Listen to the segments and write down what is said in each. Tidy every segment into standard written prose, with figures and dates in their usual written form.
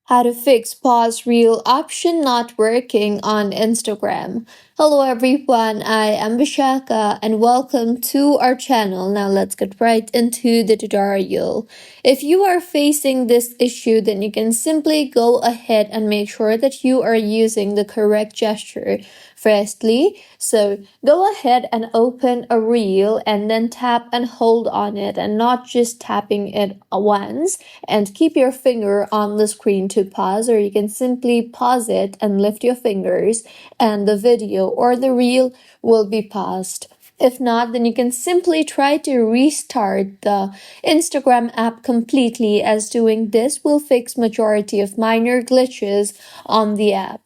How to fix pause reel option not working on Instagram. Hello everyone, I am Vishaka and welcome to our channel. Now let's get right into the tutorial. If you are facing this issue, then you can simply go ahead and make sure that you are using the correct gesture. Firstly, so go ahead and open a reel and then tap and hold on it and not just tapping it once, and keep your finger on the screen to pause, or you can simply pause it and lift your fingers and the video or the reel will be paused. If not, then you can simply try to restart the Instagram app completely, as doing this will fix majority of minor glitches on the app.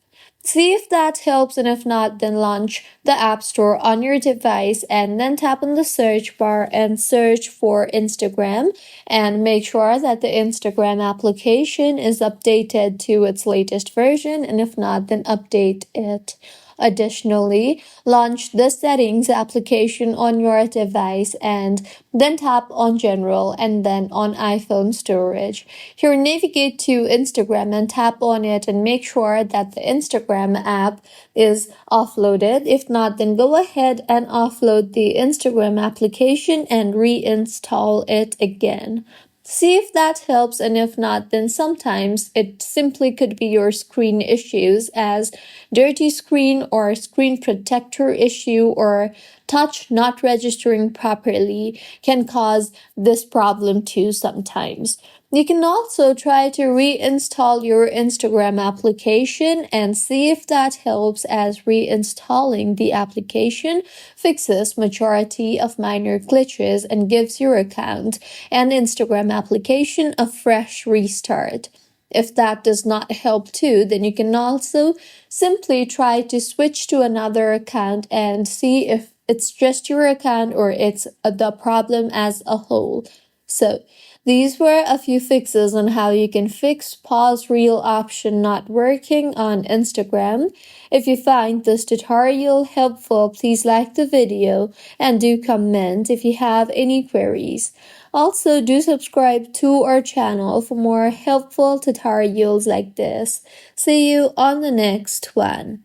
See if that helps, and if not, then launch the App Store on your device and then tap on the search bar and search for Instagram, and make sure that the Instagram application is updated to its latest version, and if not, then update it. Additionally, launch the settings application on your device and then tap on general and then on iPhone storage. Here, navigate to Instagram and tap on it and make sure that the Instagram app is offloaded. If not, then go ahead and offload the Instagram application and reinstall it again. See if that helps, and if not, then sometimes it simply could be your screen issues, as dirty screen or screen protector issue or touch not registering properly can cause this problem too sometimes. You can also try to reinstall your Instagram application and see if that helps, as reinstalling the application fixes majority of minor glitches and gives your account and Instagram application a fresh restart. If that does not help too, then you can also simply try to switch to another account and see if it's just your account or it's the problem as a whole. So, these were a few fixes on how you can fix pause reel option not working on Instagram. If you find this tutorial helpful, please like the video and do comment if you have any queries. Also, do subscribe to our channel for more helpful tutorials like this. See you on the next one.